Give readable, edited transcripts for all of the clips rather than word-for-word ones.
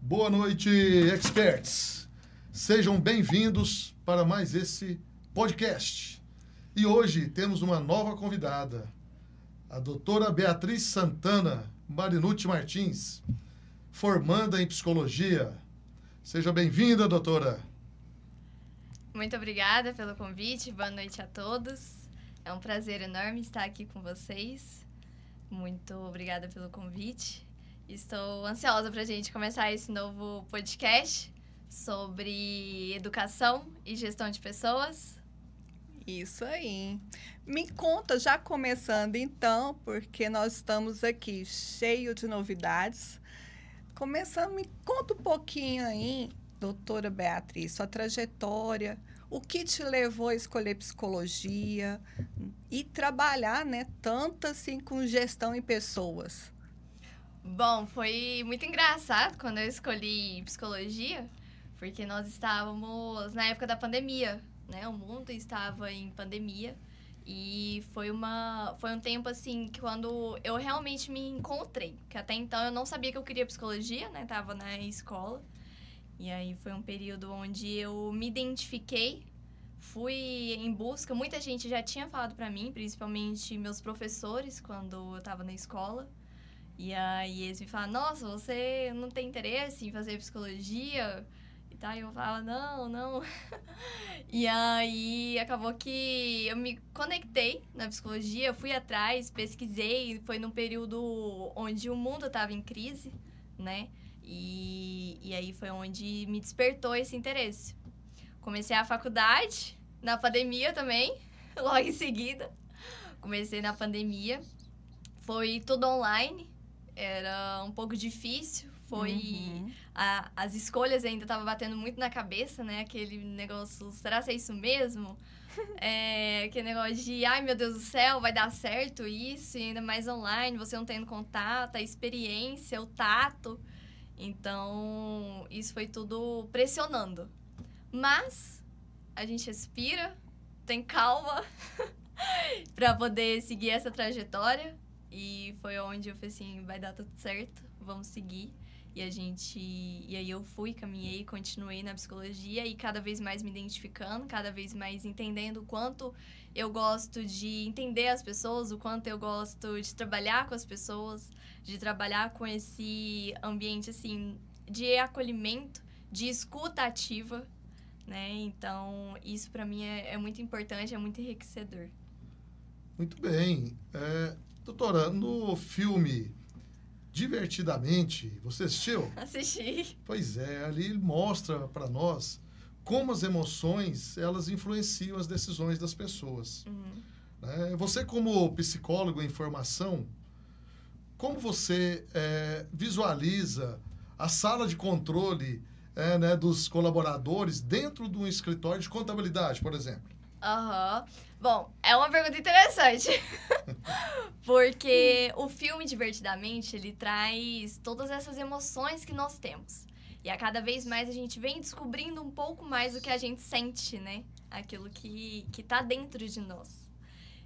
Boa noite, experts. Sejam bem-vindos para mais esse podcast. E hoje temos uma nova convidada, a doutora Beatriz Santana Marinucci Martins, formanda em psicologia. Seja bem-vinda, doutora. Muito obrigada pelo convite, boa noite a todos. É um prazer enorme estar aqui com vocês. Muito obrigada pelo convite. Estou ansiosa para a gente começar esse novo podcast sobre educação e gestão de pessoas. Isso aí. Me conta, já começando então, porque nós estamos aqui cheio de novidades. Começando, me conta um pouquinho aí, doutora Beatriz, sua trajetória, o que te levou a escolher psicologia e trabalhar, né, tanto assim com gestão em pessoas. Bom, foi muito engraçado quando eu escolhi psicologia, porque nós estávamos na época da pandemia, né? O mundo estava em pandemia e foi um tempo assim que quando eu realmente me encontrei, que até então eu não sabia que eu queria psicologia, né? Tava na escola. E aí foi um período onde eu me identifiquei, fui em busca, muita gente já tinha falado pra mim, principalmente meus professores quando eu tava na escola. E aí eles me falaram, nossa, você não tem interesse em fazer psicologia? E tal, e eu falava, não. E aí acabou que eu me conectei na psicologia, eu fui atrás, pesquisei, foi num período onde o mundo estava em crise, né? E aí foi onde me despertou esse interesse. Comecei a faculdade, na pandemia também, logo em seguida. Comecei na pandemia, foi tudo online. Era um pouco difícil, as escolhas ainda estavam batendo muito na cabeça, né? Aquele negócio, será que é isso mesmo? Aquele negócio de, ai meu Deus do céu, vai dar certo isso? E ainda mais online, você não tendo contato, a experiência, o tato. Então, isso foi tudo pressionando. Mas, a gente respira, tem calma para poder seguir essa trajetória. E foi onde eu falei assim, vai dar tudo certo, vamos seguir. E aí eu caminhei, continuei na psicologia e cada vez mais me identificando, cada vez mais entendendo o quanto eu gosto de entender as pessoas, o quanto eu gosto de trabalhar com as pessoas, de trabalhar com esse ambiente, assim, de acolhimento, de escuta ativa, né? Então, isso para mim é muito importante, é muito enriquecedor. Muito bem. Doutora, no filme Divertidamente, você assistiu? Assisti. Pois é, ali mostra para nós como as emoções, elas influenciam as decisões das pessoas. Você, como psicólogo em formação, como você visualiza a sala de controle né, dos colaboradores dentro de um escritório de contabilidade, por exemplo? Bom, é uma pergunta interessante. Porque o filme Divertidamente, ele traz todas essas emoções que nós temos. E a cada vez mais a gente vem descobrindo um pouco mais o que a gente sente, né? Aquilo que tá dentro de nós.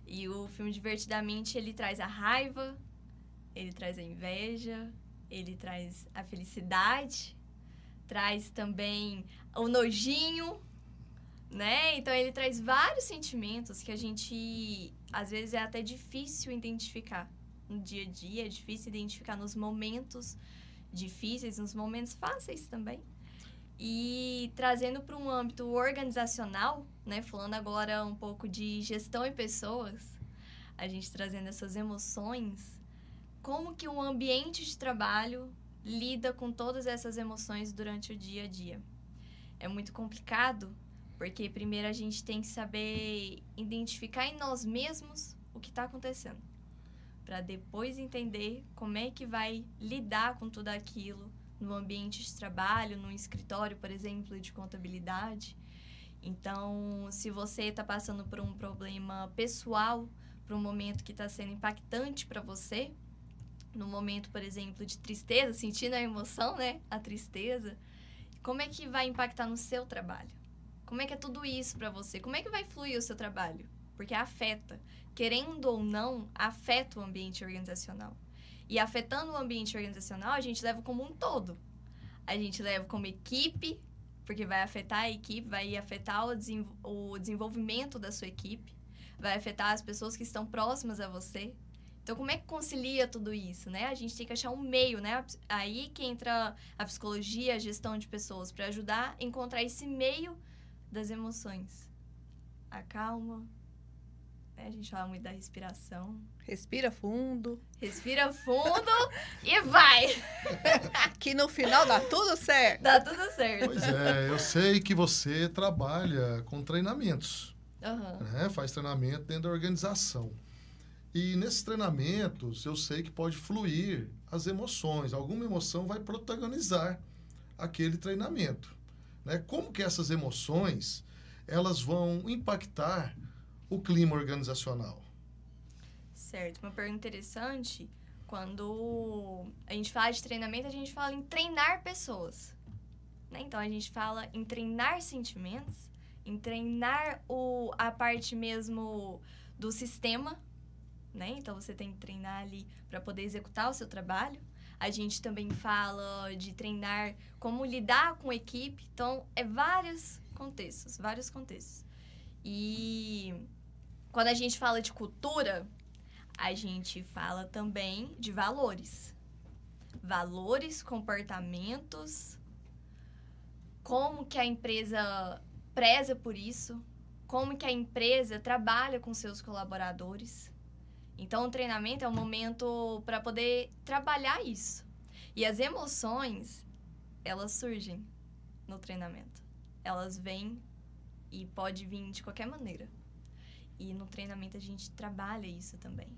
E o filme Divertidamente, ele traz a raiva, ele traz a inveja, ele traz a felicidade, traz também o nojinho, né? Então, ele traz vários sentimentos que a gente, às vezes, é até difícil identificar no dia a dia, é difícil identificar nos momentos difíceis, nos momentos fáceis também. E trazendo para um âmbito organizacional, né? Falando agora um pouco de gestão em pessoas, a gente trazendo essas emoções, como que um ambiente de trabalho lida com todas essas emoções durante o dia a dia? É muito complicado, porque primeiro a gente tem que saber identificar em nós mesmos o que está acontecendo, para depois entender como é que vai lidar com tudo aquilo no ambiente de trabalho, no escritório, por exemplo, de contabilidade. Então, se você está passando por um problema pessoal, por um momento que está sendo impactante para você, no momento, por exemplo, de tristeza, sentindo a emoção, né, a tristeza, como é que vai impactar no seu trabalho? Como é que é tudo isso para você? Como é que vai fluir o seu trabalho? Porque afeta. Querendo ou não, afeta o ambiente organizacional. E afetando o ambiente organizacional, a gente leva como um todo. a gente leva como equipe, porque vai afetar a equipe, vai afetar o desenvolvimento da sua equipe, vai afetar as pessoas que estão próximas a você. Então, como é que concilia tudo isso, né? A gente tem que achar um meio, né? Aí que entra a psicologia, a gestão de pessoas, para ajudar a encontrar esse meio das emoções. A calma, né? A gente fala muito da respiração. Respira fundo. Respira fundo e vai! Que no final dá tudo certo. Dá tudo certo. Pois é, eu sei que você trabalha com treinamentos, né? Faz treinamento dentro da organização. E nesses treinamentos, eu sei que pode fluir as emoções. Alguma emoção vai protagonizar aquele treinamento, né? Como que essas emoções, elas vão impactar o clima organizacional? Certo. Uma pergunta interessante, quando a gente fala de treinamento, a gente fala em treinar pessoas, né? Então, a gente fala em treinar sentimentos, em treinar a parte mesmo do sistema, né? Então, você tem que treinar ali para poder executar o seu trabalho. A gente também fala de treinar como lidar com a equipe. Então, vários contextos. E quando a gente fala de cultura, a gente fala também de valores. Valores, comportamentos, como que a empresa preza por isso, como que a empresa trabalha com seus colaboradores. Então, o treinamento é um momento para poder trabalhar isso. E as emoções, elas surgem no treinamento. Elas vêm e pode vir de qualquer maneira. E no treinamento a gente trabalha isso também.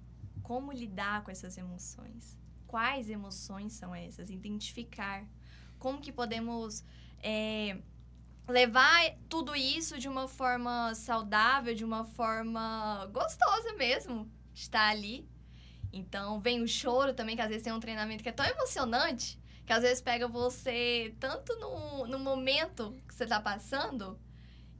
Como lidar com essas emoções? Quais emoções são essas? Identificar. Como que podemos levar tudo isso de uma forma saudável, de uma forma gostosa mesmo. Estar ali. Então, vem o choro também, que às vezes tem um treinamento que é tão emocionante, que às vezes pega você tanto no momento que você está passando.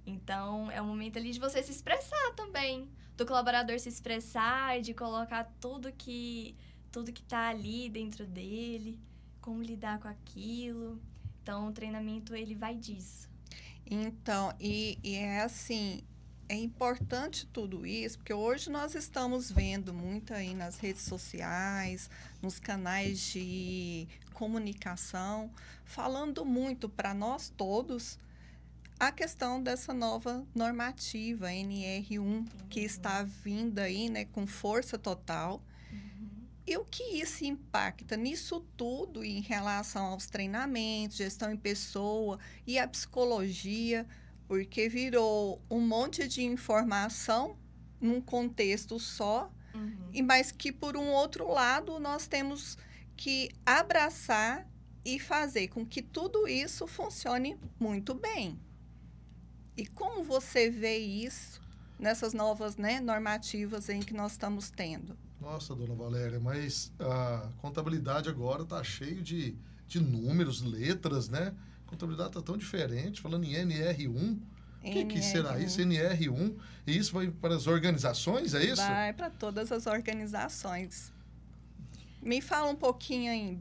Então, é um momento ali de você se expressar também. Do colaborador se expressar, de colocar tudo que tá ali dentro dele, como lidar com aquilo. Então, o treinamento, ele vai disso. Então, e é assim... É importante tudo isso, porque hoje nós estamos vendo muito aí nas redes sociais, nos canais de comunicação, falando muito para nós todos a questão dessa nova normativa NR1, que está vindo aí, né, com força total. E o que isso impacta nisso tudo em relação aos treinamentos, gestão em pessoa e a psicologia, porque virou um monte de informação num contexto só, mas que, por um outro lado, nós temos que abraçar e fazer com que tudo isso funcione muito bem. E como você vê isso nessas novas, né, normativas em que nós estamos tendo? Nossa, dona Valéria, mas a contabilidade agora está cheio de números, letras, né? A contabilidade está tão diferente, falando em NR1. O que será isso, NR1? E isso vai para as organizações, é isso? Vai para todas as organizações. Me fala um pouquinho aí.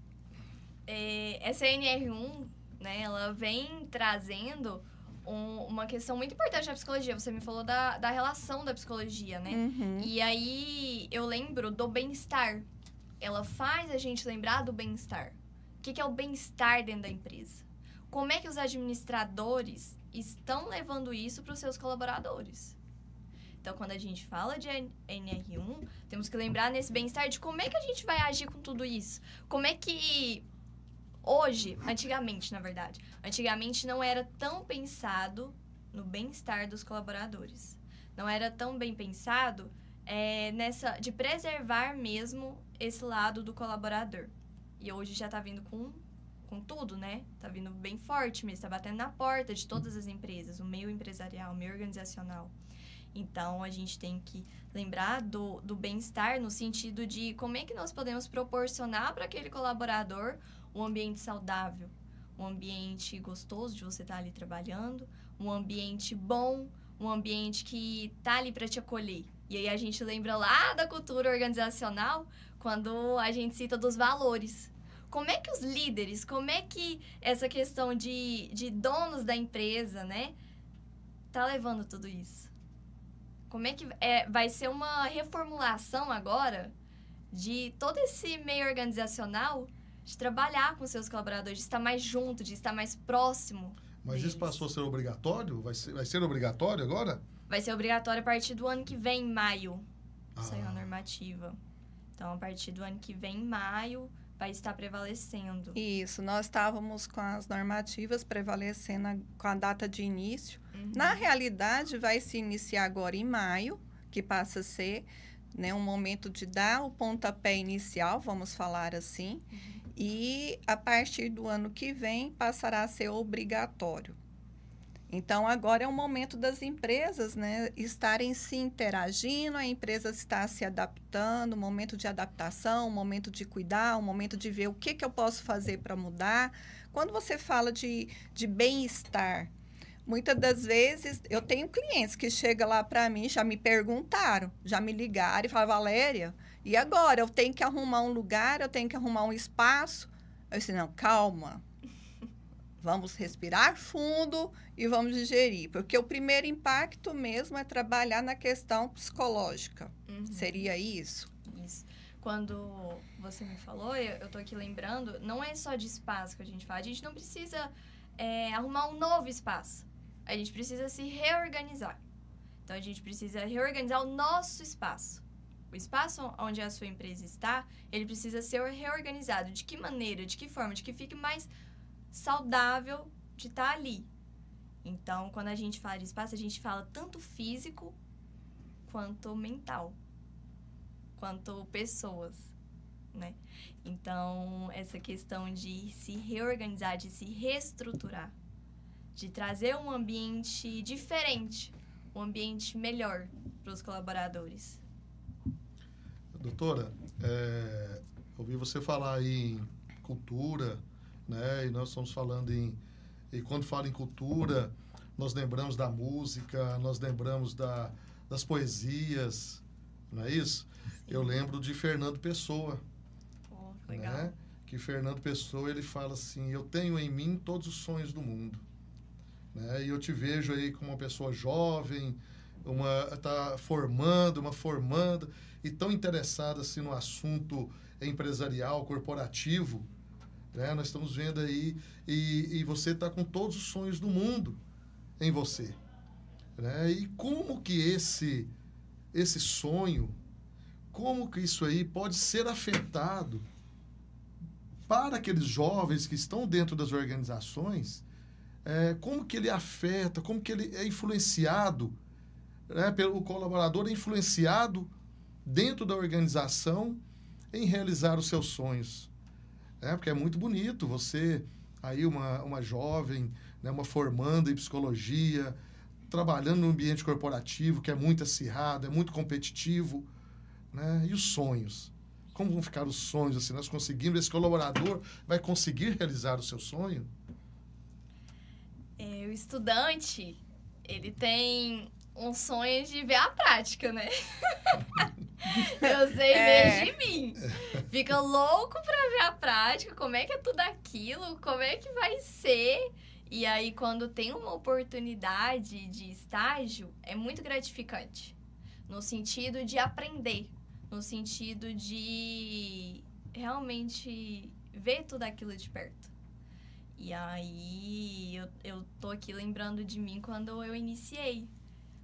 Essa NR1, né, ela vem trazendo uma questão muito importante na psicologia. Você me falou da relação da psicologia, né? E aí, eu lembro do bem-estar. Ela faz a gente lembrar do bem-estar. O que é o bem-estar dentro da empresa? Como é que os administradores estão levando isso para os seus colaboradores? Então, quando a gente fala de NR1, temos que lembrar nesse bem-estar de como é que a gente vai agir com tudo isso. Como é que hoje, antigamente, na verdade, não era tão pensado no bem-estar dos colaboradores. Não era tão bem pensado de preservar mesmo esse lado do colaborador. E hoje já está vindo com tudo, né? Tá vindo bem forte mesmo, tá batendo na porta de todas as empresas, o meio empresarial, o meio organizacional. Então, a gente tem que lembrar do bem-estar no sentido de como é que nós podemos proporcionar para aquele colaborador um ambiente saudável, um ambiente gostoso de você estar ali trabalhando, um ambiente bom, um ambiente que tá ali para te acolher. E aí a gente lembra lá da cultura organizacional, quando a gente cita dos valores. como é que os líderes, como é que essa questão de donos da empresa, né, tá levando tudo isso? Como é que vai ser uma reformulação agora de todo esse meio organizacional, de trabalhar com seus colaboradores, de estar mais junto, de estar mais próximo Mas deles. isso passou a ser obrigatório? Vai ser obrigatório agora? Vai ser obrigatório a partir do ano que vem, em maio. Saiu a normativa. Então, a partir do ano que vem, em maio, vai estar prevalecendo. Isso, nós estávamos com as normativas prevalecendo com a data de início. Na realidade, vai se iniciar agora em maio, que passa a ser, né, um momento de dar o pontapé inicial, vamos falar assim, e a partir do ano que vem passará a ser obrigatório. Então, agora é o momento das empresas, né, estarem se interagindo, a empresa está se adaptando, um momento de adaptação, um momento de cuidar, um momento de ver o que eu posso fazer para mudar. Quando você fala de bem-estar, muitas das vezes eu tenho clientes que chegam lá para mim, já me perguntaram, já me ligaram e falaram, Valéria, e agora? Eu tenho que arrumar um lugar, eu tenho que arrumar um espaço? Eu disse, não, calma. Vamos respirar fundo e vamos digerir. Porque o primeiro impacto mesmo é trabalhar na questão psicológica. Seria isso? Isso. Quando você me falou, eu tô aqui lembrando, não é só de espaço que a gente fala. A gente não precisa arrumar um novo espaço. A gente precisa se reorganizar. Então, a gente precisa reorganizar o nosso espaço. O espaço onde a sua empresa está, ele precisa ser reorganizado. De que maneira, de que forma, de que fique mais saudável de estar ali. Então, quando a gente fala de espaço, a gente fala tanto físico quanto mental, quanto pessoas, né? Então, essa questão de se reorganizar, de se reestruturar, de trazer um ambiente diferente, um ambiente melhor para os colaboradores. Doutora, ouvi você falar aí em cultura, né? E nós estamos falando e quando fala em cultura, nós lembramos da música, nós lembramos das poesias, não é isso? Sim. Eu lembro de Fernando Pessoa. Pô, legal. Né? Que Fernando Pessoa, ele fala assim, eu tenho em mim todos os sonhos do mundo. Né? E eu te vejo aí como uma pessoa jovem, tá formando, uma formanda, e tão interessada assim, no assunto empresarial, corporativo. Né? Nós estamos vendo aí, e você está com todos os sonhos do mundo em você. Né? E como que esse sonho, como que isso aí pode ser afetado para aqueles jovens que estão dentro das organizações, como que ele afeta, como que ele é influenciado, né? Pelo colaborador, é influenciado dentro da organização em realizar os seus sonhos. Porque é muito bonito você, aí uma jovem, né, uma formanda em psicologia, trabalhando no ambiente corporativo, que é muito acirrado, é muito competitivo, né? E os sonhos? Como vão ficar os sonhos? Assim, nós conseguimos, esse colaborador vai conseguir realizar o seu sonho? O estudante, ele tem um sonho de ver a prática, né? Eu sei mesmo de mim. Fica louco pra ver a prática, como é que é tudo aquilo, como é que vai ser. E aí, quando tem uma oportunidade de estágio, é muito gratificante. No sentido de aprender, no sentido de realmente ver tudo aquilo de perto. E aí, eu tô aqui lembrando de mim quando eu iniciei.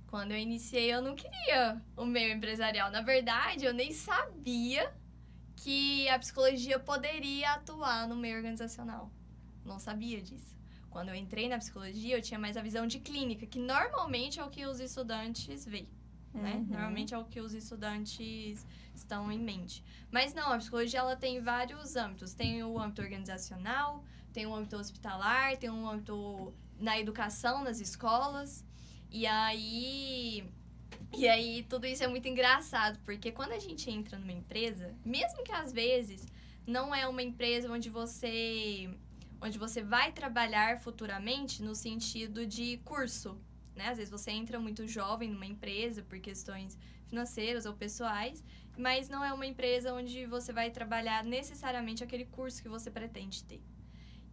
Quando eu iniciei, eu não queria o meio empresarial. Na verdade, eu nem sabia que a psicologia poderia atuar no meio organizacional. Não sabia disso. Quando eu entrei na psicologia, eu tinha mais a visão de clínica, que normalmente é o que os estudantes veem, né? Normalmente é o que os estudantes estão em mente. Mas não, a psicologia ela tem vários âmbitos. Tem o âmbito organizacional, tem o âmbito hospitalar, tem um âmbito na educação, nas escolas. E aí, tudo isso é muito engraçado, porque quando a gente entra numa empresa, mesmo que às vezes não é uma empresa onde você vai trabalhar futuramente no sentido de curso, né? Às vezes você entra muito jovem numa empresa por questões financeiras ou pessoais, mas não é uma empresa onde você vai trabalhar necessariamente aquele curso que você pretende ter.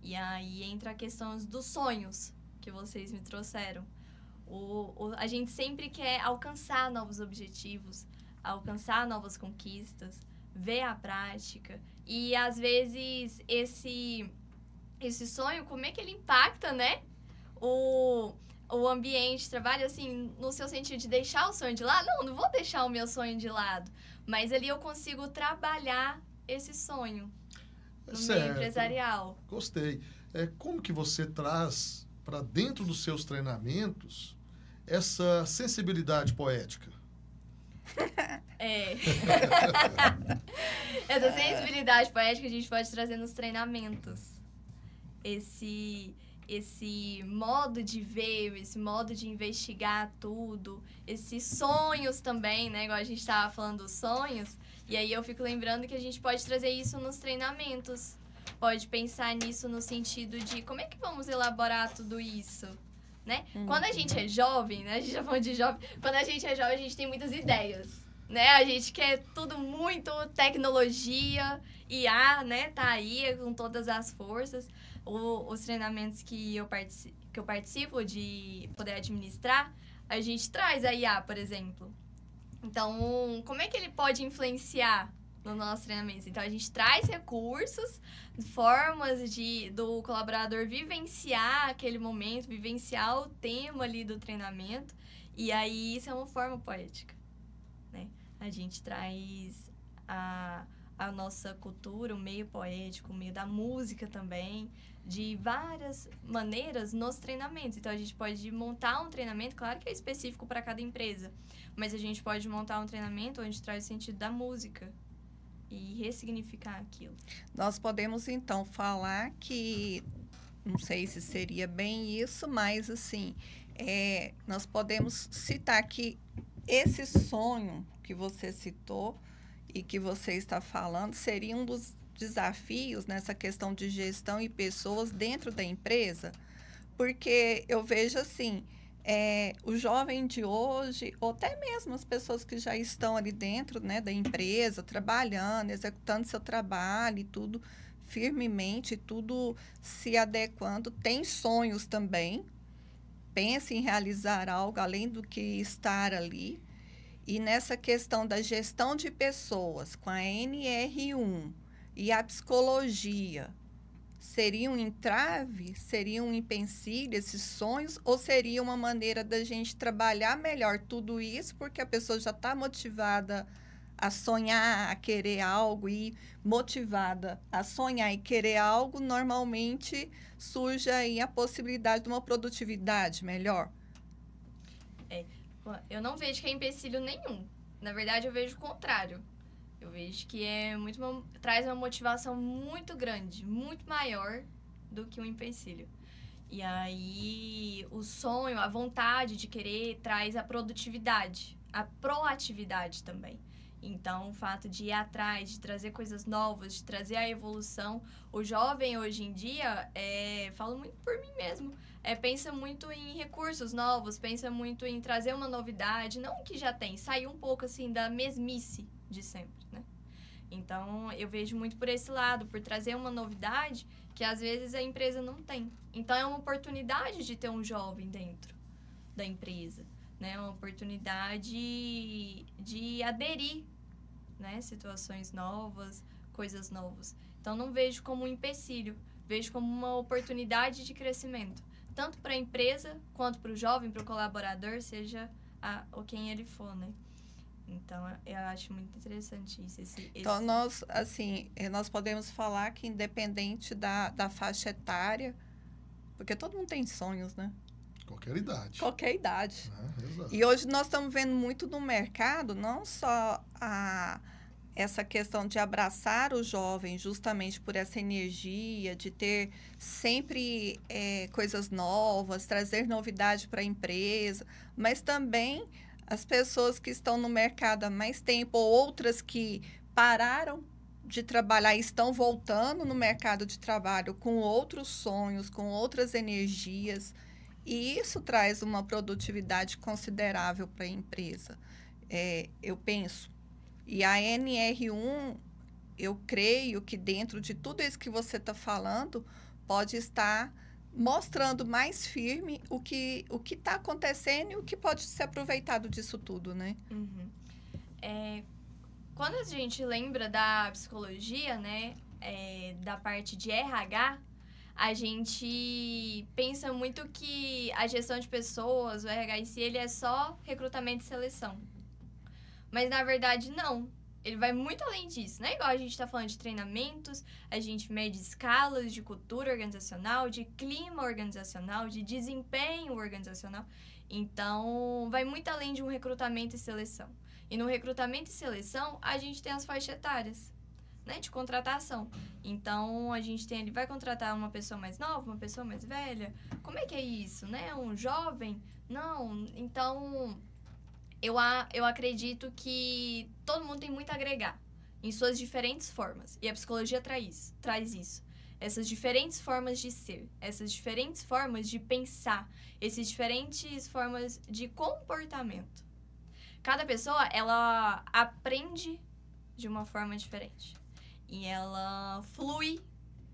E aí entra a questão dos sonhos que vocês me trouxeram. A gente sempre quer alcançar novos objetivos, alcançar novas conquistas, ver a prática. E, às vezes, esse sonho, como é que ele impacta, né? O ambiente de trabalho, assim, no seu sentido de deixar o sonho de lado? Não vou deixar o meu sonho de lado. Mas ali eu consigo trabalhar esse sonho no meio empresarial. Gostei. Como que você traz para dentro dos seus treinamentos essa sensibilidade poética? Essa sensibilidade poética a gente pode trazer nos treinamentos. Esse modo de ver, esse modo de investigar tudo, esses sonhos também, né? Igual a gente estava falando dos sonhos. E aí eu fico lembrando que a gente pode trazer isso nos treinamentos. Pode pensar nisso no sentido de como é que vamos elaborar tudo isso, né? Quando a gente é jovem, né? A gente já falou de jovem. Quando a gente é jovem, a gente tem muitas ideias, né? A gente quer tudo muito tecnologia, IA, né? Tá aí com todas as forças. Os treinamentos que eu participo de poder administrar, a gente traz a IA, por exemplo. Então, como é que ele pode influenciar no nosso treinamento? Então, a gente traz recursos, formas do colaborador vivenciar aquele momento, vivenciar o tema ali do treinamento. E aí, isso é uma forma poética, né? A gente traz a nossa cultura, o meio poético, o meio da música também, de várias maneiras nos treinamentos. Então, a gente pode montar um treinamento, claro que é específico para cada empresa, mas a gente pode montar um treinamento onde traz o sentido da música e ressignificar aquilo. Nós podemos, então, falar que, não sei se seria bem isso, mas, assim, nós podemos citar que esse sonho que você citou e que você está falando seria um dos desafios nessa questão de gestão e pessoas dentro da empresa, porque eu vejo assim, o jovem de hoje, ou até mesmo as pessoas que já estão ali dentro, né, da empresa, trabalhando, executando seu trabalho e tudo firmemente, tudo se adequando, tem sonhos também, pensa em realizar algo além do que estar ali. E nessa questão da gestão de pessoas com a NR1 e a psicologia, seria um entrave, seria um empecilho esses sonhos, ou seria uma maneira da gente trabalhar melhor tudo isso, porque a pessoa já está motivada a sonhar, a querer algo, e motivada a sonhar e querer algo, normalmente surge aí a possibilidade de uma produtividade melhor? Eu não vejo que é empecilho nenhum. Na verdade, eu vejo o contrário. Eu vejo que traz uma motivação muito grande, muito maior do que um empecilho. E aí, o sonho, a vontade de querer traz a produtividade, a proatividade também. Então, o fato de ir atrás, de trazer coisas novas, de trazer a evolução. O jovem, hoje em dia, falo muito por mim mesmo, pensa muito em recursos novos, pensa muito em trazer uma novidade, não que já tem, sair um pouco, assim, da mesmice de sempre, né? Então, eu vejo muito por esse lado, por trazer uma novidade que, às vezes, a empresa não tem. Então, é uma oportunidade de ter um jovem dentro da empresa, né? Uma oportunidade de aderir, né? Situações novas, coisas novas. Então, não vejo como um empecilho, vejo como uma oportunidade de crescimento, tanto para a empresa, quanto para o jovem, para o colaborador, seja quem ele for, né? Então, eu acho muito interessante isso. Então, nós podemos falar que independente da faixa etária, porque todo mundo tem sonhos, né? Qualquer idade. Qualquer idade. Exato. E hoje nós estamos vendo muito no mercado, não só essa questão de abraçar o jovem justamente por essa energia, de ter sempre coisas novas, trazer novidade para a empresa, mas também as pessoas que estão no mercado há mais tempo, ou outras que pararam de trabalhar e estão voltando no mercado de trabalho com outros sonhos, com outras energias. E isso traz uma produtividade considerável para a empresa. Eu penso. E a NR1, eu creio que dentro de tudo isso que você está falando, pode estar mostrando mais firme o que está acontecendo e o que pode ser aproveitado disso tudo, né? Uhum. Quando a gente lembra da psicologia, né, da parte de RH, a gente pensa muito que a gestão de pessoas, o RH em si, ele é só recrutamento e seleção. Mas, na verdade, não. Ele vai muito além disso, né? Igual a gente está falando de treinamentos, a gente mede escalas de cultura organizacional, de clima organizacional, de desempenho organizacional. Então, vai muito além de um recrutamento e seleção. E no recrutamento e seleção, a gente tem as faixas etárias, né, de contratação. Então, a gente tem ali, vai contratar uma pessoa mais nova, uma pessoa mais velha? Como é que é isso, né? Um jovem? Não. Então, eu acredito que todo mundo tem muito a agregar em suas diferentes formas. E a psicologia traz isso. Essas diferentes formas de ser, essas diferentes formas de pensar, essas diferentes formas de comportamento. Cada pessoa, ela aprende de uma forma diferente. E ela flui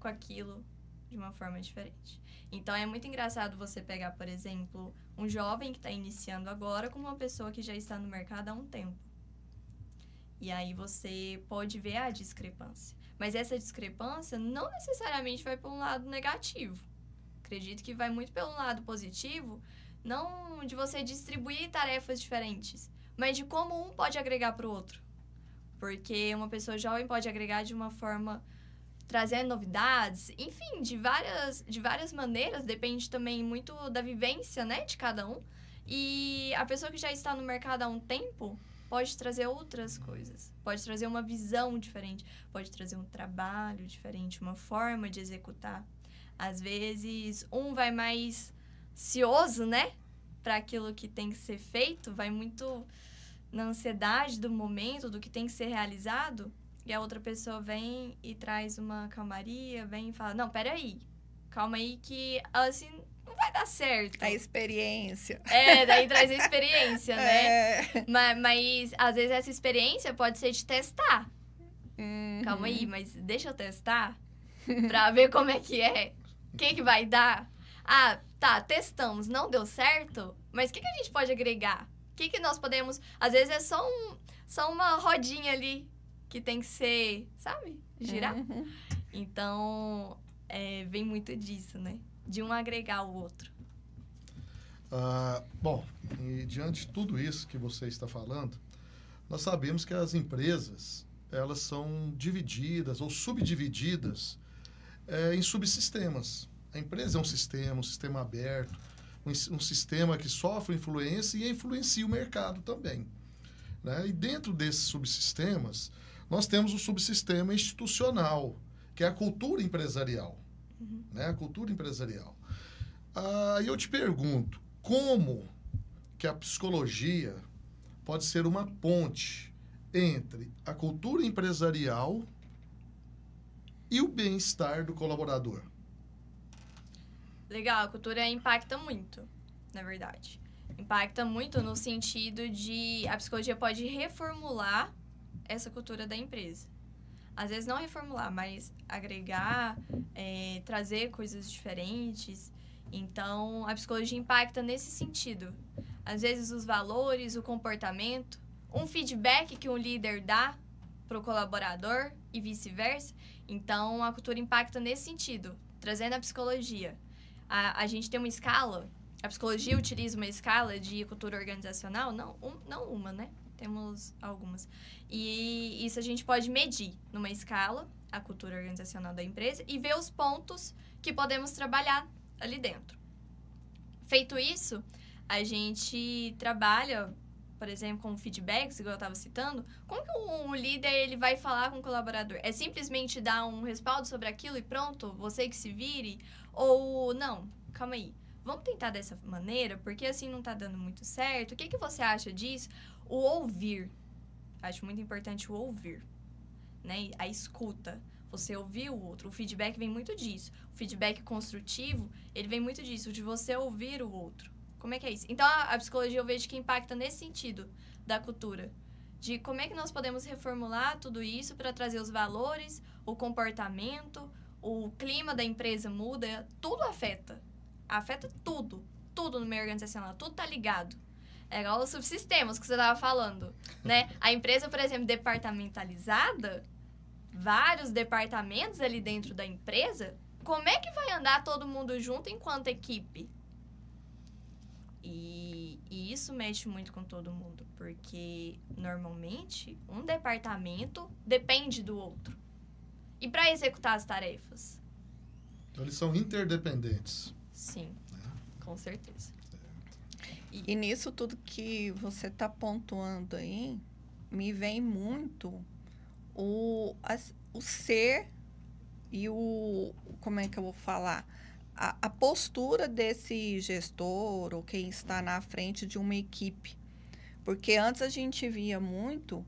com aquilo de uma forma diferente. Então, é muito engraçado você pegar, por exemplo, um jovem que está iniciando agora com uma pessoa que já está no mercado há um tempo. E aí você pode ver a discrepância. Mas essa discrepância não necessariamente vai para um lado negativo. Acredito que vai muito pelo lado positivo, não de você distribuir tarefas diferentes, mas de como um pode agregar para o outro. Porque uma pessoa jovem pode agregar de uma forma trazendo novidades, enfim, de várias maneiras, depende também muito da vivência, né, de cada um. E a pessoa que já está no mercado há um tempo pode trazer outras coisas, pode trazer uma visão diferente, pode trazer um trabalho diferente, uma forma de executar. Às vezes, um vai mais ansioso, né, para aquilo que tem que ser feito, vai muito na ansiedade do momento, do que tem que ser realizado, e a outra pessoa vem e traz uma calmaria, vem e fala, não, peraí, calma aí que, assim, não vai dar certo. A experiência. Daí traz a experiência, né? Mas, às vezes, essa experiência pode ser de testar. Uhum. Calma aí, mas deixa eu testar pra ver como é que é. O que vai dar? Ah, tá, testamos, não deu certo, mas o que a gente pode agregar? O que nós podemos... Às vezes é só uma rodinha ali que tem que ser, sabe? Girar. Uhum. Então, vem muito disso, né? De um agregar o outro. Bom, e diante de tudo isso que você está falando, nós sabemos que as empresas, elas são divididas ou subdivididas em subsistemas. A empresa é um sistema aberto, um sistema que sofre influência e influencia o mercado também, né? E dentro desses subsistemas, nós temos o subsistema institucional, que é a cultura empresarial. Uhum. Né? A cultura empresarial. E eu te pergunto, como que a psicologia pode ser uma ponte entre a cultura empresarial e o bem-estar do colaborador? Legal, a cultura impacta muito, na verdade. Impacta muito no sentido de a psicologia pode reformular essa cultura da empresa. Às vezes não reformular, mas agregar, trazer coisas diferentes. Então, a psicologia impacta nesse sentido. Às vezes os valores, o comportamento, um feedback que um líder dá para o colaborador e vice-versa. Então, a cultura impacta nesse sentido, trazendo a psicologia. A gente tem uma escala, a psicologia utiliza uma escala de cultura organizacional, não uma, né? Temos algumas. E isso a gente pode medir numa escala, a cultura organizacional da empresa, e ver os pontos que podemos trabalhar ali dentro. Feito isso, a gente trabalha, por exemplo, com feedbacks, igual eu estava citando. Como que um líder ele vai falar com o colaborador? É simplesmente dar um respaldo sobre aquilo e pronto, você que se vire? Ou não, calma aí, vamos tentar dessa maneira, porque assim não está dando muito certo. O que você acha disso? O ouvir. Acho muito importante o ouvir, né? A escuta. Você ouvir o outro. O feedback vem muito disso. O feedback construtivo, ele vem muito disso, de você ouvir o outro. Como é que é isso? Então, a psicologia eu vejo que impacta nesse sentido da cultura. De como é que nós podemos reformular tudo isso para trazer os valores, o comportamento, o clima da empresa muda, tudo afeta. Afeta tudo. Tudo no meio organizacional, tudo tá ligado. É igual os subsistemas que você estava falando, né? A empresa, por exemplo, departamentalizada, vários departamentos ali dentro da empresa, como é que vai andar todo mundo junto enquanto equipe? E isso mexe muito com todo mundo, porque normalmente um departamento depende do outro. E para executar as tarefas? Então, eles são interdependentes. Sim, com certeza. E nisso tudo que você está pontuando aí, me vem muito o ser e como é que eu vou falar? A postura desse gestor ou quem está na frente de uma equipe. Porque antes a gente via muito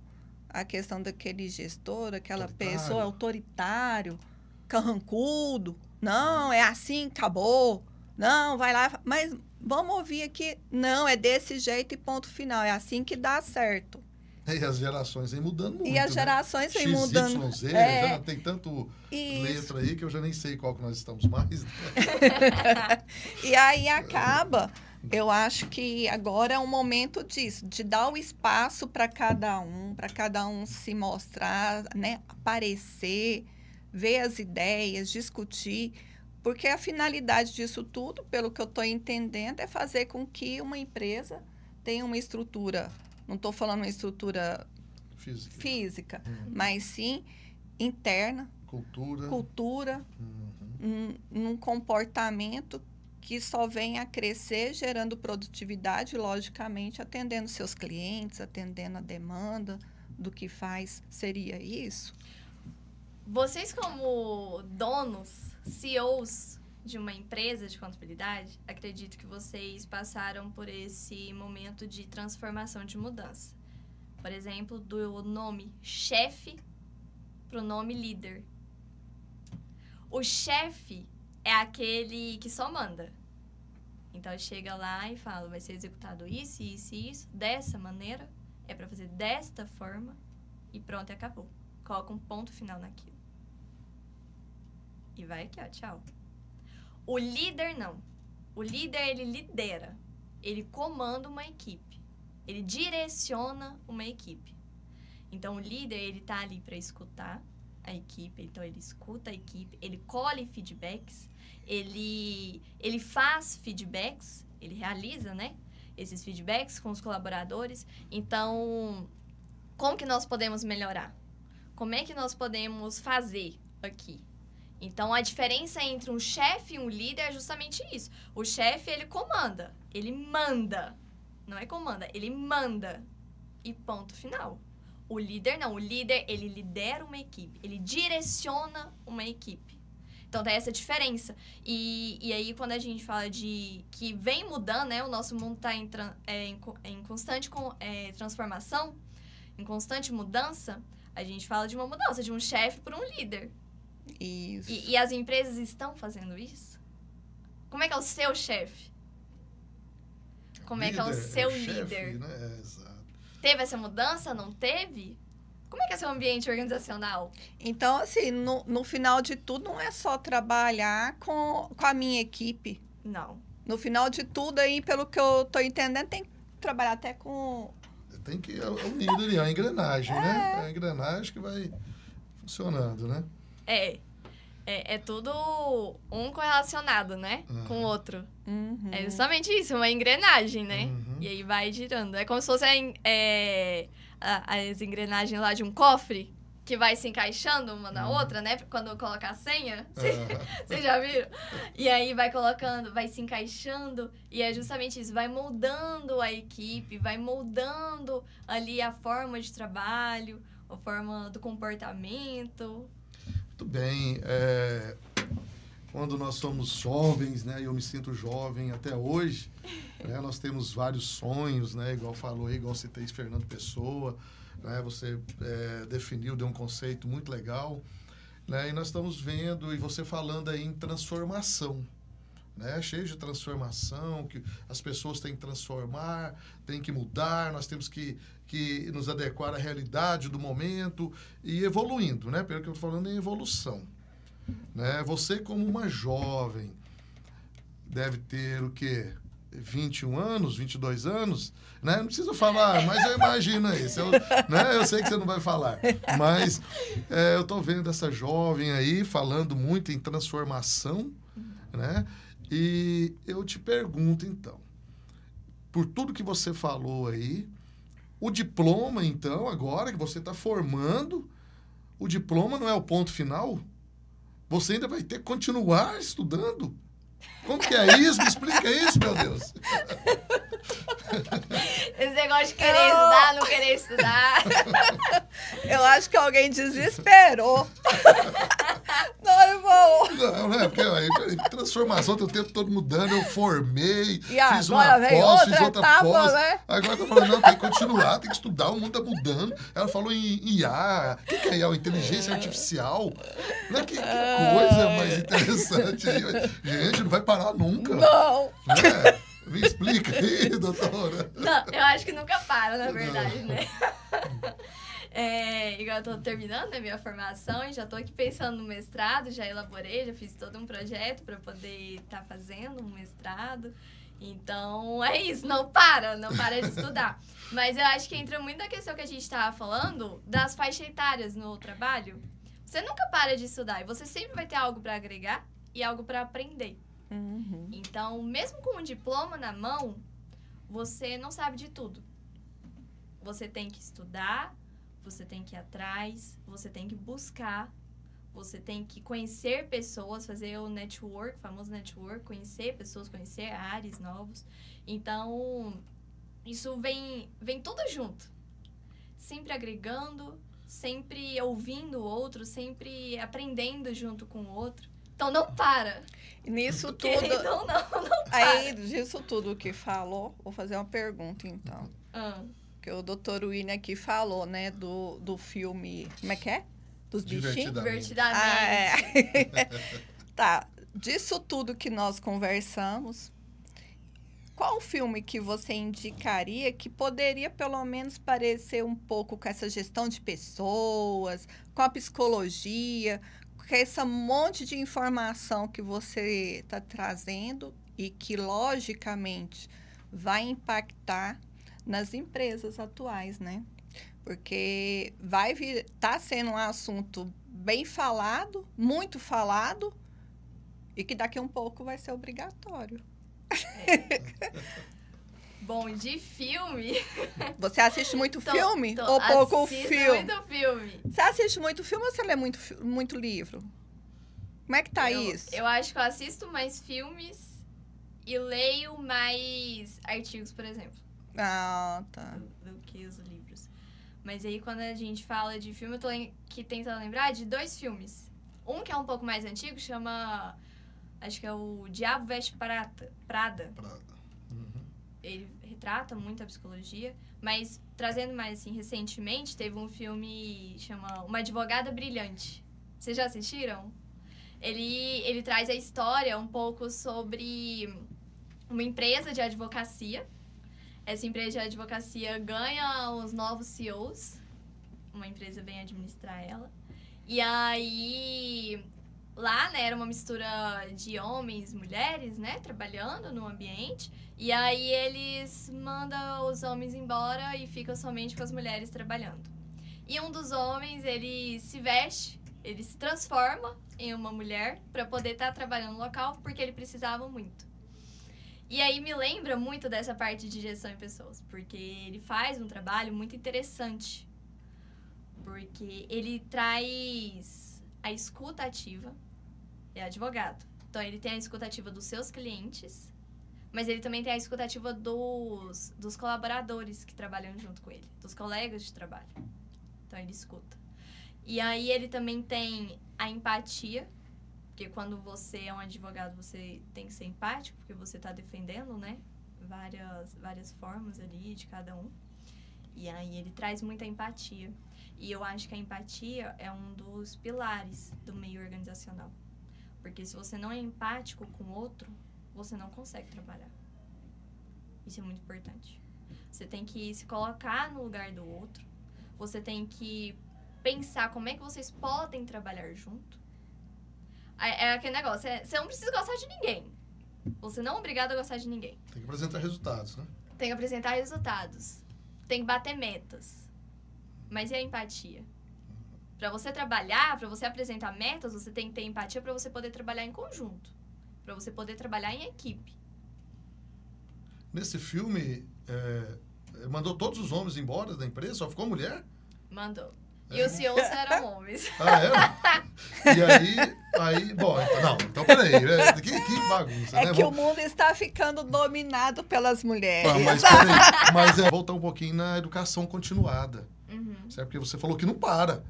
a questão daquele gestor, aquela pessoa autoritário, carrancudo. Não, é assim, acabou. Não, vai lá. Mas vamos ouvir aqui. Não, é desse jeito e ponto final. É assim que dá certo. E as gerações vêm mudando muito, E as gerações vêm mudando. XYZ, já tem tanto letra aí que eu já nem sei qual que nós estamos mais. Né? E aí acaba, eu acho que agora é um momento disso, de dar o espaço para cada um se mostrar, né, aparecer, ver as ideias, discutir, porque a finalidade disso tudo, pelo que eu estou entendendo, é fazer com que uma empresa tenha uma estrutura. Não estou falando uma estrutura física, mas sim interna, cultura, num comportamento que só vem a crescer, gerando produtividade, logicamente, atendendo seus clientes, atendendo a demanda do que faz. Seria isso? Vocês, como donos, CEOs de uma empresa de contabilidade, acredito que vocês passaram por esse momento de transformação, de mudança. Por exemplo, do nome chefe para o nome líder. O chefe é aquele que só manda. Então, chega lá e fala, vai ser executado isso, isso e isso, dessa maneira, é para fazer desta forma, e pronto, acabou. Coloca um ponto final naquilo. E vai aqui, ó, tchau. O líder, não. O líder, ele lidera. Ele comanda uma equipe. Ele direciona uma equipe. Então, o líder, ele tá ali para escutar a equipe. Então, ele escuta a equipe, ele colhe feedbacks, ele faz feedbacks, ele realiza, né, esses feedbacks com os colaboradores. Então, como que nós podemos melhorar? Como é que nós podemos fazer aqui? Então, a diferença entre um chefe e um líder é justamente isso. O chefe, ele comanda, ele manda. Não é comanda, ele manda. E ponto final. O líder não. O líder, ele lidera uma equipe. Ele direciona uma equipe. Então, tem essa diferença. E aí, quando a gente fala de que vem mudando, né? O nosso mundo está em constante transformação, em constante mudança, a gente fala de uma mudança, de um chefe para um líder. Isso. E as empresas estão fazendo isso? Como é que é o seu chefe? Como é que é o seu líder? Né? Exato. Teve essa mudança? Não teve? Como é que é seu ambiente organizacional? Então, assim, no final de tudo, não é só trabalhar com a minha equipe. Não. No final de tudo, aí, pelo que eu estou entendendo, tem que trabalhar até com... Tem que unir ali, a engrenagem, né? É a engrenagem que vai funcionando, né? É tudo um correlacionado, né? Com o outro. Uhum. É justamente isso, uma engrenagem, né? Uhum. E aí vai girando. É como se fosse as engrenagens lá de um cofre que vai se encaixando uma na outra, né? Quando coloca a senha. Vocês já viram? E aí vai colocando, vai se encaixando. E é justamente isso. Vai moldando a equipe, vai moldando ali a forma de trabalho, a forma do comportamento. Muito bem. Quando nós somos jovens, né? Eu me sinto jovem até hoje. Né, nós temos vários sonhos, né? Igual falou aí, igual citei Fernando Pessoa. Né, você definiu, deu um conceito muito legal. né? E nós estamos vendo, e você falando aí em transformação, né? Cheio de transformação, que as pessoas têm que transformar, têm que mudar, nós temos que nos adequar à realidade do momento e evoluindo, né? Pelo que eu estou falando, em evolução, né? Você, como uma jovem, deve ter o quê? 21 anos, 22 anos, né? Não precisa falar, mas eu imagino isso. Né? Eu sei que você não vai falar, mas eu estou vendo essa jovem aí falando muito em transformação, né? E eu te pergunto, então, por tudo que você falou aí, o diploma, então, agora que você está formando, o diploma não é o ponto final? Você ainda vai ter que continuar estudando? Como que é isso? Me explica isso, meu Deus. Esse negócio de querer estudar, não querer estudar. Eu acho que alguém desesperou. Não, irmão. Não é, porque aí, transformação, tem o tempo todo mudando, eu formei, E fiz uma agora vem pós, outra fiz outra etapa, pós. né? Agora tá falando, não, tem que continuar, tem que estudar, o mundo tá mudando. Ela falou em IA. O que é IA? Inteligência artificial. Né? Que coisa mais interessante aí. Gente, não vai parar nunca. Não. Né? Me explica aí, doutora. Não, eu acho que nunca para, na verdade, né? Igual eu tô terminando a minha formação e já tô aqui pensando no mestrado, já elaborei, já fiz todo um projeto para poder estar fazendo um mestrado. Então, é isso, não para de estudar. Mas eu acho que entra muito na questão que a gente estava falando das faixas etárias no trabalho. Você nunca para de estudar e você sempre vai ter algo para agregar e algo para aprender. Uhum. Então, mesmo com um diploma na mão, você não sabe de tudo. Você tem que estudar, você tem que ir atrás, você tem que buscar, você tem que conhecer pessoas, fazer o network, o famoso network, conhecer pessoas, conhecer áreas novos. Então, isso vem tudo junto. Sempre agregando, sempre ouvindo o outro, sempre aprendendo junto com o outro. Então, não para. Nisso tudo... Então, não para. Aí, disso tudo que falou, vou fazer uma pergunta, então. Que o Dr. William aqui falou, né, do filme... Como é que é? Dos bichinhos? Divertidamente. Tá. Disso tudo que nós conversamos, qual filme que você indicaria que poderia, pelo menos, parecer um pouco com essa gestão de pessoas, com a psicologia, com esse monte de informação que você está trazendo e que, logicamente, vai impactar nas empresas atuais, né? Porque tá sendo um assunto bem falado, muito falado, e que daqui a um pouco vai ser obrigatório. Bom, de filme... Você assiste muito filme? Ou pouco filme? Assisto muito filme. Você assiste muito filme ou você lê muito livro? Como é que tá isso? Eu acho que eu assisto mais filmes e leio mais artigos, por exemplo. Ah, tá. Do que os livros. Mas aí, quando a gente fala de filme, eu tô tentando lembrar de 2 filmes. Um que é um pouco mais antigo, chama... Acho que é o Diabo Veste Prada. Uhum. Ele retrata muito a psicologia. Mas, trazendo mais assim, recentemente, teve um filme chama Uma Advogada Brilhante. Vocês já assistiram? Ele traz a história um pouco sobre uma empresa de advocacia. Essa empresa de advocacia ganha os novos CEOs. Uma empresa vem administrar ela. E aí, lá, né, era uma mistura de homens e mulheres, né, trabalhando no ambiente. E aí, eles mandam os homens embora e ficam somente com as mulheres trabalhando. E um dos homens, ele se veste, ele se transforma em uma mulher para poder estar trabalhando no local, porque ele precisava muito. E aí me lembra muito dessa parte de gestão de pessoas, porque ele faz um trabalho muito interessante. Porque ele traz a escuta ativa, é advogado. Então, ele tem a escuta ativa dos seus clientes, mas ele também tem a escuta ativa dos colaboradores que trabalham junto com ele, dos colegas de trabalho. Então, ele escuta. E aí, ele também tem a empatia, porque quando você é um advogado, você tem que ser empático, porque você está defendendo, né? Várias formas ali de cada um. E aí ele traz muita empatia. E eu acho que a empatia é um dos pilares do meio organizacional. Porque se você não é empático com o outro, você não consegue trabalhar. Isso é muito importante. Você tem que se colocar no lugar do outro. Você tem que pensar como é que vocês podem trabalhar junto. É aquele negócio, você não precisa gostar de ninguém. Você não é obrigado a gostar de ninguém. Tem que apresentar resultados, né? Tem que apresentar resultados. Tem que bater metas. Mas e a empatia? Para você trabalhar, para você apresentar metas, você tem que ter empatia para você poder trabalhar em conjunto. Para você poder trabalhar em equipe. Nesse filme, mandou todos os homens embora da empresa? Só ficou mulher? Mandou. E os CEOs eram homens. Ah, é? E aí, bom, então peraí, que bagunça, né? É que o mundo está ficando dominado pelas mulheres. Mas peraí, mas voltar um pouquinho na educação continuada, certo? Porque você falou que não para.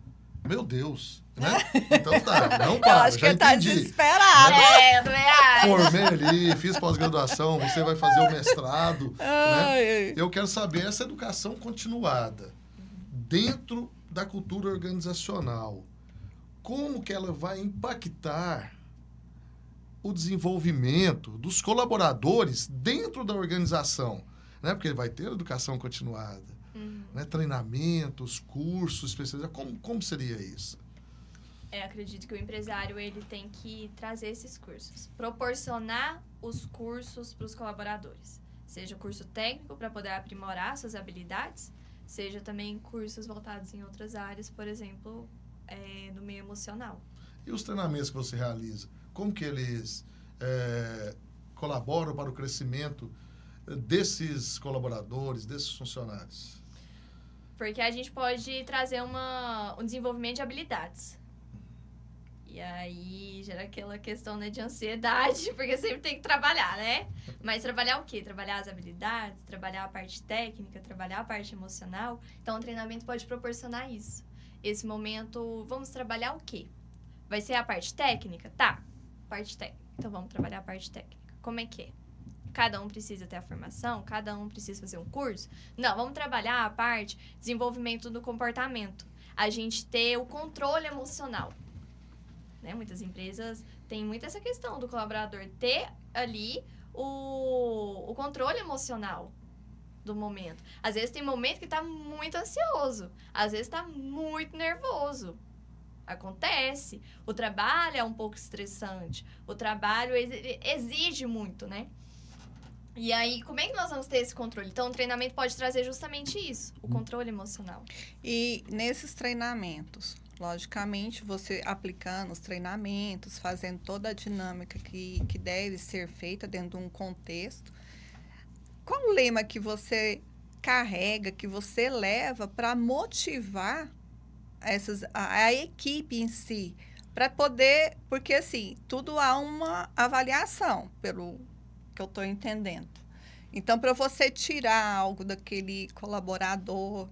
Meu Deus, né? Então tá, não para. Eu acho que ele tá desesperado. Eu também acho. Formei ali, fiz pós-graduação, você vai fazer o mestrado, né? Eu quero saber essa educação continuada dentro da cultura organizacional. Como que ela vai impactar o desenvolvimento dos colaboradores dentro da organização, né? Porque vai ter educação continuada, né? Treinamentos, cursos especializados. Como seria isso? Acredito que o empresário ele tem que trazer esses cursos, proporcionar os cursos para os colaboradores, seja curso técnico para poder aprimorar suas habilidades, seja também cursos voltados em outras áreas, por exemplo, no meio emocional. E os treinamentos que você realiza, como que eles colaboram para o crescimento desses colaboradores, desses funcionários? Porque a gente pode trazer um desenvolvimento de habilidades. E aí gera aquela questão, né, de ansiedade, porque sempre tem que trabalhar, né? Mas trabalhar o quê? Trabalhar as habilidades, trabalhar a parte técnica, trabalhar a parte emocional. Então, o treinamento pode proporcionar isso. Esse momento, vamos trabalhar o quê? Vai ser a parte técnica? Tá, parte técnica. Então, vamos trabalhar a parte técnica. Como é que é? Cada um precisa ter a formação? Cada um precisa fazer um curso? Não, vamos trabalhar a parte desenvolvimento do comportamento. A gente ter o controle emocional. Né? Muitas empresas têm muito essa questão do colaborador ter ali o controle emocional do momento. Às vezes tem momento que está muito ansioso, às vezes está muito nervoso. Acontece. O trabalho é um pouco estressante, o trabalho exige muito, né? E aí, como é que nós vamos ter esse controle? Então, o treinamento pode trazer justamente isso, o controle emocional. E nesses treinamentos, logicamente, você aplicando os treinamentos, fazendo toda a dinâmica que deve ser feita dentro de um contexto, qual o lema que você carrega, que você leva para motivar a equipe em si? Para poder, porque assim, tudo há uma avaliação, pelo que eu estou entendendo. Então, para você tirar algo daquele colaborador,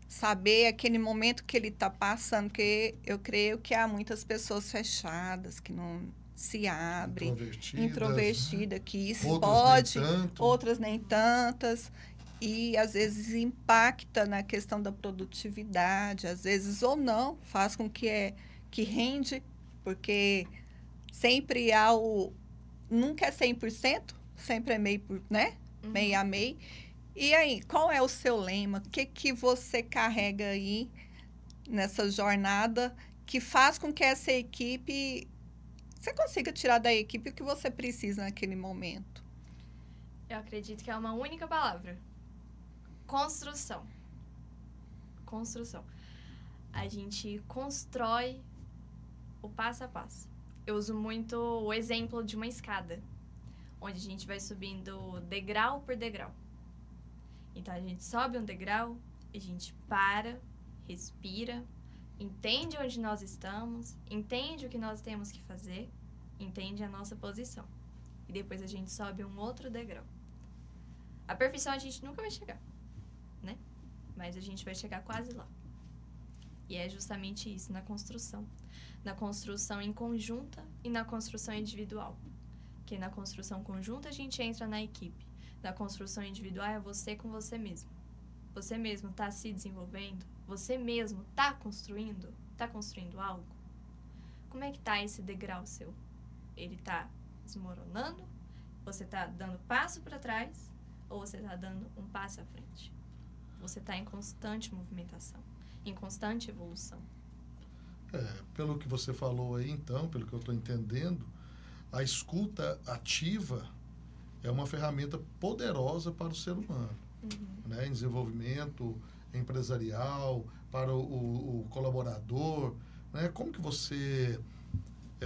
saber aquele momento que ele está passando, porque eu creio que há muitas pessoas fechadas, que não se abrem, introvertidas, que isso outras nem tantas, e às vezes impacta na questão da produtividade, às vezes ou não, faz com que rende, porque sempre há nunca é 100%, sempre é meio, né? Meio a meio. E aí, qual é o seu lema? O que você carrega aí nessa jornada que faz com que essa equipe... Você consiga tirar da equipe o que você precisa naquele momento? Eu acredito que é uma única palavra. Construção. Construção. A gente constrói o passo a passo. Eu uso muito o exemplo de uma escada, onde a gente vai subindo degrau por degrau. Então, a gente sobe um degrau, a gente para, respira, entende onde nós estamos, entende o que nós temos que fazer, entende a nossa posição. E depois a gente sobe um outro degrau. A perfeição a gente nunca vai chegar, né? Mas a gente vai chegar quase lá. E é justamente isso, na construção. Na construção em conjunta e na construção individual. Porque na construção conjunta a gente entra na equipe. Na construção individual é você com você mesmo. Você mesmo está se desenvolvendo? Você mesmo está construindo? Está construindo algo? Como é que está esse degrau seu? Ele está desmoronando? Você está dando passo para trás? Ou você está dando um passo à frente? Você está em constante movimentação, em constante evolução. Pelo que você falou aí, então, pelo que eu estou entendendo, a escuta ativa é uma ferramenta poderosa para o ser humano, né? Em desenvolvimento empresarial, para o colaborador, né? Como que você,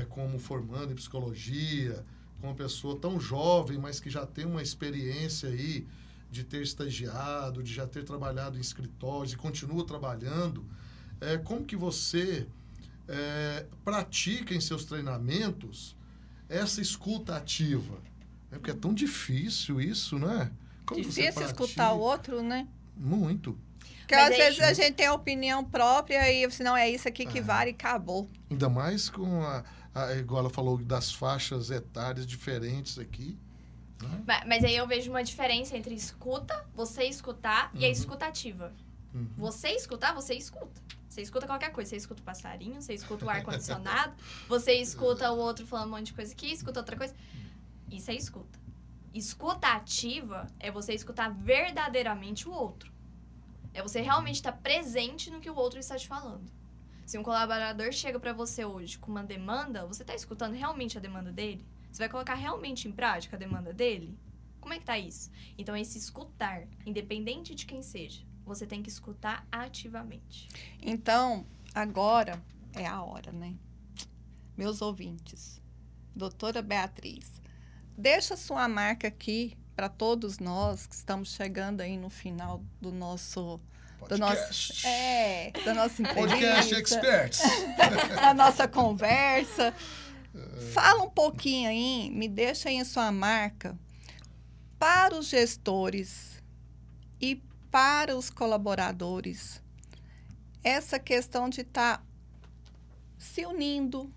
como formando em psicologia, com uma pessoa tão jovem, mas que já tem uma experiência aí de ter estagiado, de já ter trabalhado em escritórios e continua trabalhando, como que você pratica em seus treinamentos essa escuta ativa? Porque é tão difícil isso, né? Como difícil escutar o outro, né? Muito. Porque às vezes a gente tem a opinião própria e assim, não, é isso aqui que vale e acabou. Ainda mais com igual ela falou, das faixas etárias diferentes aqui. Né? Mas aí eu vejo uma diferença entre escuta, você escutar, e a escuta ativa. Você escutar, você escuta. Você escuta qualquer coisa. Você escuta o passarinho, você escuta o ar-condicionado, você escuta o outro falando um monte de coisa aqui, escuta outra coisa. Isso é escuta. Escuta ativa é você escutar verdadeiramente o outro. É você realmente estar presente no que o outro está te falando. Se um colaborador chega para você hoje com uma demanda, você está escutando realmente a demanda dele? Você vai colocar realmente em prática a demanda dele? Como é que tá isso? Então, esse escutar, independente de quem seja, você tem que escutar ativamente. Então, agora é a hora, né? Meus ouvintes, doutora Beatriz, deixa sua marca aqui para todos nós que estamos chegando aí no final do nosso podcast. Da nossa entrevista. Podcast Experts. A nossa conversa. Fala um pouquinho aí, me deixa aí a sua marca para os gestores e para os colaboradores. Essa questão de estar se unindo,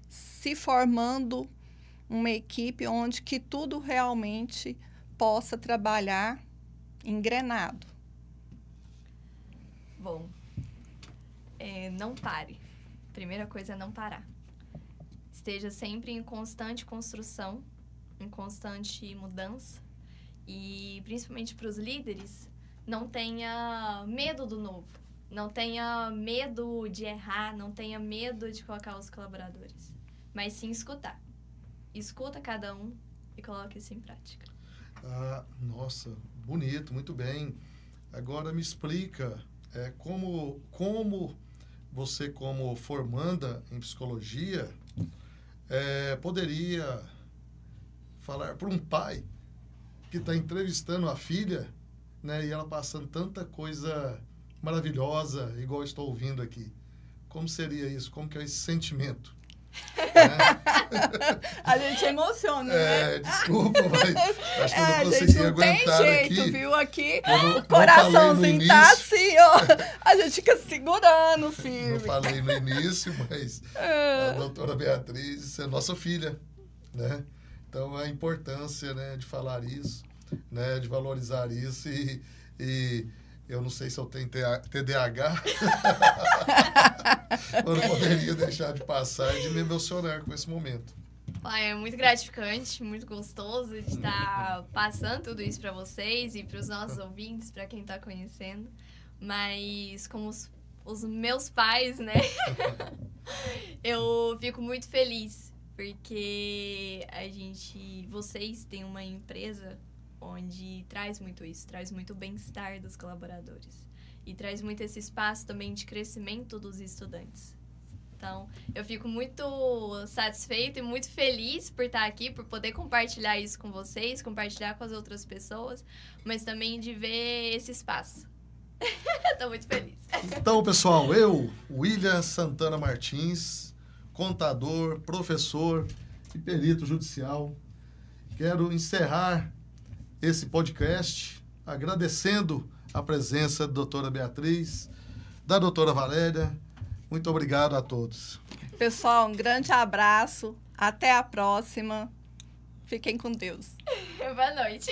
se formando uma equipe onde que tudo realmente possa trabalhar engrenado. Bom, não pare. Primeira coisa é não parar. Esteja sempre em constante construção, em constante mudança. E, principalmente para os líderes, não tenha medo do novo. Não tenha medo de errar, não tenha medo de colocar os colaboradores. Mas sim escutar. Escuta cada um e coloque isso em prática. Nossa, bonito, muito bem. Agora me explica como você, como formanda em psicologia, poderia falar para um pai que está entrevistando a filha, né, e ela passando tanta coisa maravilhosa, igual estou ouvindo aqui. Como seria isso? Como que é esse sentimento? A gente emociona, né? Desculpa, mas acho que eu não consegui aguentar tem jeito, aqui. Viu? Aqui o coraçãozinho tá assim, ó. A gente fica segurando, firme. Não falei no início, mas a doutora Beatriz é nossa filha, né? Então, a importância, né, de falar isso, né, de valorizar isso e eu não sei se eu tenho TDAH, eu não poderia deixar de passar e de me emocionar com esse momento. É muito gratificante, muito gostoso de estar passando tudo isso para vocês e para os nossos ouvintes, para quem está conhecendo. Mas como os meus pais, né, eu fico muito feliz porque vocês têm uma empresa onde traz muito isso, traz muito o bem-estar dos colaboradores e traz muito esse espaço também de crescimento dos estudantes. Então, eu fico muito satisfeita e muito feliz por estar aqui, por poder compartilhar isso com vocês, compartilhar com as outras pessoas, mas também de ver esse espaço. Estou muito feliz. Então, pessoal, eu, William Santana Martins, contador, professor e perito judicial, quero encerrar esse podcast agradecendo a presença da doutora Beatriz, da doutora Valéria. Muito obrigado a todos. Pessoal, um grande abraço. Até a próxima. Fiquem com Deus. Boa noite.